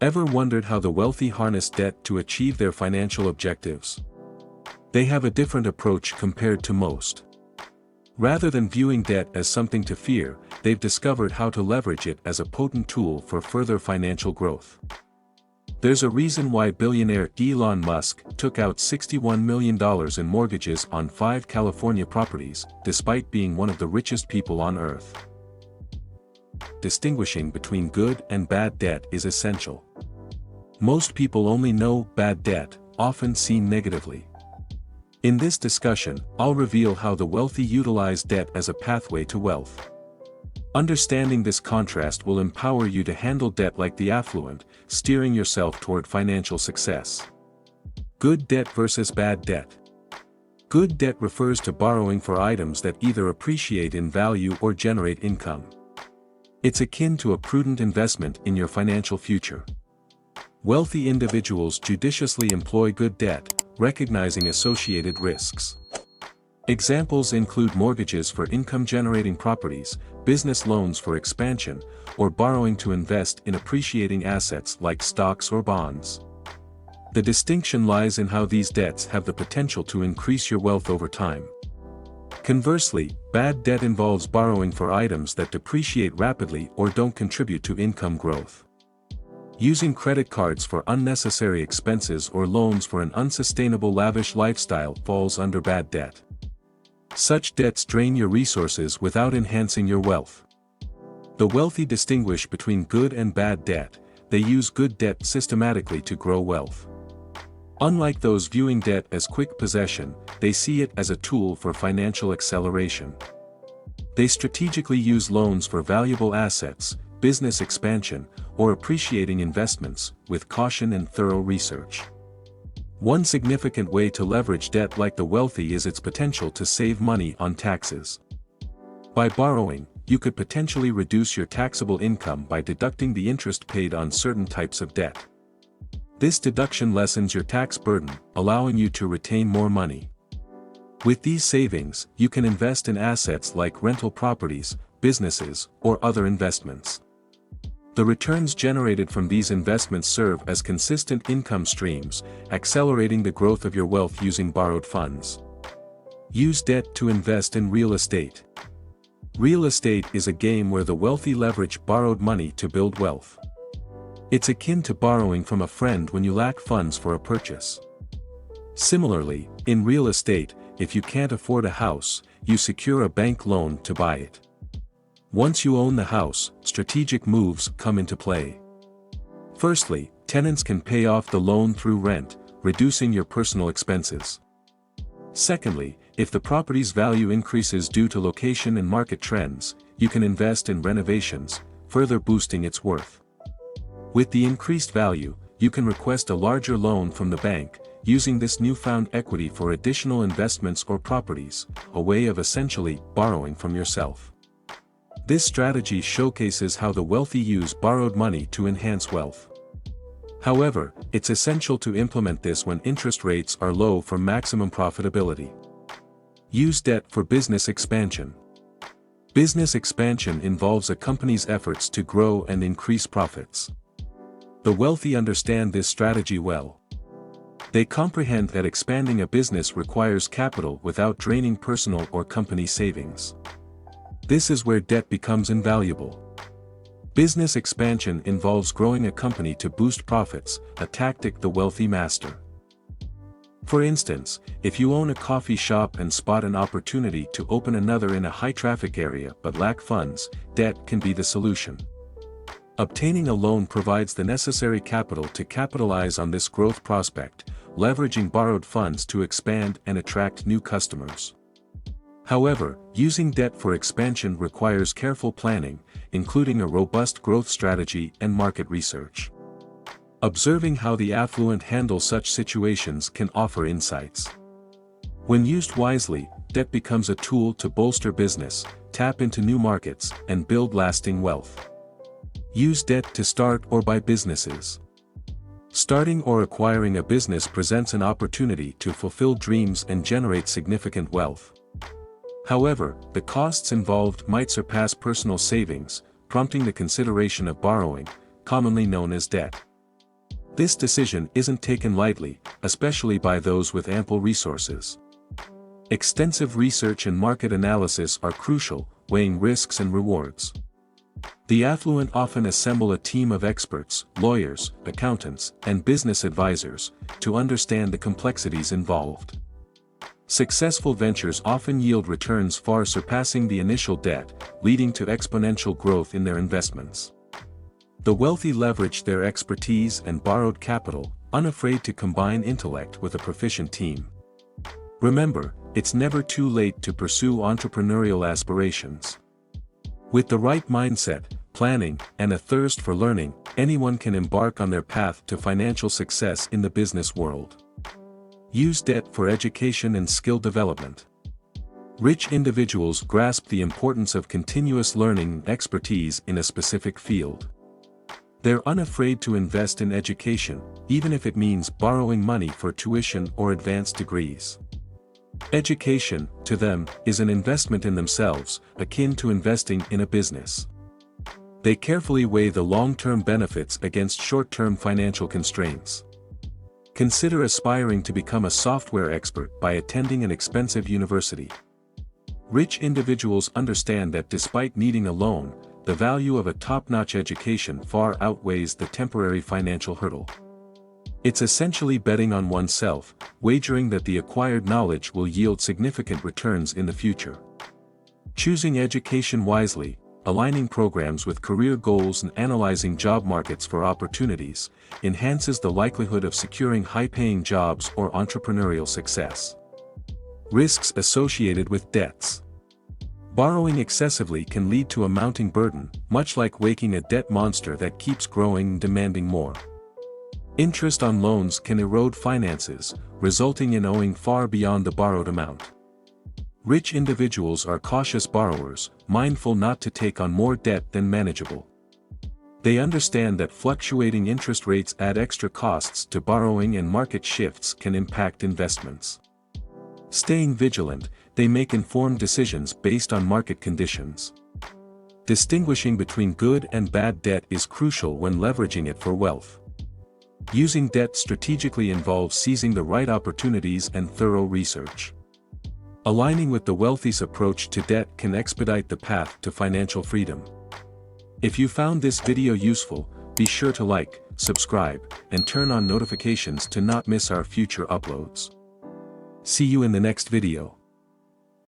Ever wondered how the wealthy harness debt to achieve their financial objectives? They have a different approach compared to most. Rather than viewing debt as something to fear, they've discovered how to leverage it as a potent tool for further financial growth. There's a reason why billionaire Elon Musk took out $61 million in mortgages on 5 California properties, despite being one of the richest people on Earth. Distinguishing between good and bad debt is essential. Most people only know bad debt, often seen negatively. In this discussion, I'll reveal how the wealthy utilize debt as a pathway to wealth. Understanding this contrast will empower you to handle debt like the affluent, steering yourself toward financial success. Good debt versus bad debt. Good debt refers to borrowing for items that either appreciate in value or generate income. It's akin to a prudent investment in your financial future. Wealthy individuals judiciously employ good debt, recognizing associated risks. Examples include mortgages for income-generating properties, business loans for expansion, or borrowing to invest in appreciating assets like stocks or bonds. The distinction lies in how these debts have the potential to increase your wealth over time. Conversely, bad debt involves borrowing for items that depreciate rapidly or don't contribute to income growth. Using credit cards for unnecessary expenses or loans for an unsustainable lavish lifestyle falls under bad debt. Such debts drain your resources without enhancing your wealth. The wealthy distinguish between good and bad debt. They use good debt systematically to grow wealth. Unlike those viewing debt as quick possession, they see it as a tool for financial acceleration. They strategically use loans for valuable assets, business expansion, or appreciating investments, with caution and thorough research. One significant way to leverage debt like the wealthy is its potential to save money on taxes. By borrowing, you could potentially reduce your taxable income by deducting the interest paid on certain types of debt. This deduction lessens your tax burden, allowing you to retain more money. With these savings, you can invest in assets like rental properties, businesses, or other investments. The returns generated from these investments serve as consistent income streams, accelerating the growth of your wealth using borrowed funds. Use debt to invest in real estate. Real estate is a game where the wealthy leverage borrowed money to build wealth. It's akin to borrowing from a friend when you lack funds for a purchase. Similarly, in real estate, if you can't afford a house, you secure a bank loan to buy it. Once you own the house, strategic moves come into play. Firstly, tenants can pay off the loan through rent, reducing your personal expenses. Secondly, if the property's value increases due to location and market trends, you can invest in renovations, further boosting its worth. With the increased value, you can request a larger loan from the bank, using this newfound equity for additional investments or properties, a way of essentially borrowing from yourself. This strategy showcases how the wealthy use borrowed money to enhance wealth. However, it's essential to implement this when interest rates are low for maximum profitability. Use debt for business expansion. Business expansion involves a company's efforts to grow and increase profits. The wealthy understand this strategy well. They comprehend that expanding a business requires capital without draining personal or company savings. This is where debt becomes invaluable. Business expansion involves growing a company to boost profits, a tactic the wealthy master. For instance, if you own a coffee shop and spot an opportunity to open another in a high-traffic area but lack funds, debt can be the solution. Obtaining a loan provides the necessary capital to capitalize on this growth prospect, leveraging borrowed funds to expand and attract new customers. However, using debt for expansion requires careful planning, including a robust growth strategy and market research. Observing how the affluent handle such situations can offer insights. When used wisely, debt becomes a tool to bolster business, tap into new markets, and build lasting wealth. Use debt to start or buy businesses. Starting or acquiring a business presents an opportunity to fulfill dreams and generate significant wealth. However, the costs involved might surpass personal savings, prompting the consideration of borrowing, commonly known as debt. This decision isn't taken lightly, especially by those with ample resources. Extensive research and market analysis are crucial, weighing risks and rewards. The affluent often assemble a team of experts, lawyers, accountants, and business advisors, to understand the complexities involved. Successful ventures often yield returns far surpassing the initial debt, leading to exponential growth in their investments. The wealthy leverage their expertise and borrowed capital, unafraid to combine intellect with a proficient team. Remember, it's never too late to pursue entrepreneurial aspirations. With the right mindset, planning, and a thirst for learning, anyone can embark on their path to financial success in the business world. Use debt for education and skill development. Rich individuals grasp the importance of continuous learning and expertise in a specific field. They're unafraid to invest in education, even if it means borrowing money for tuition or advanced degrees. Education, to them, is an investment in themselves, akin to investing in a business. They carefully weigh the long-term benefits against short-term financial constraints. Consider aspiring to become a software expert by attending an expensive university. Rich individuals understand that despite needing a loan, the value of a top-notch education far outweighs the temporary financial hurdle. It's essentially betting on oneself, wagering that the acquired knowledge will yield significant returns in the future. Choosing education wisely, aligning programs with career goals and analyzing job markets for opportunities, enhances the likelihood of securing high-paying jobs or entrepreneurial success. Risks associated with debts. Borrowing excessively can lead to a mounting burden, much like waking a debt monster that keeps growing and demanding more. Interest on loans can erode finances, resulting in owing far beyond the borrowed amount. Rich individuals are cautious borrowers, mindful not to take on more debt than manageable. They understand that fluctuating interest rates add extra costs to borrowing and market shifts can impact investments. Staying vigilant, they make informed decisions based on market conditions. Distinguishing between good and bad debt is crucial when leveraging it for wealth. Using debt strategically involves seizing the right opportunities and thorough research. Aligning with the wealthy's approach to debt can expedite the path to financial freedom. If you found this video useful, be sure to like, subscribe, and turn on notifications to not miss our future uploads. See you in the next video.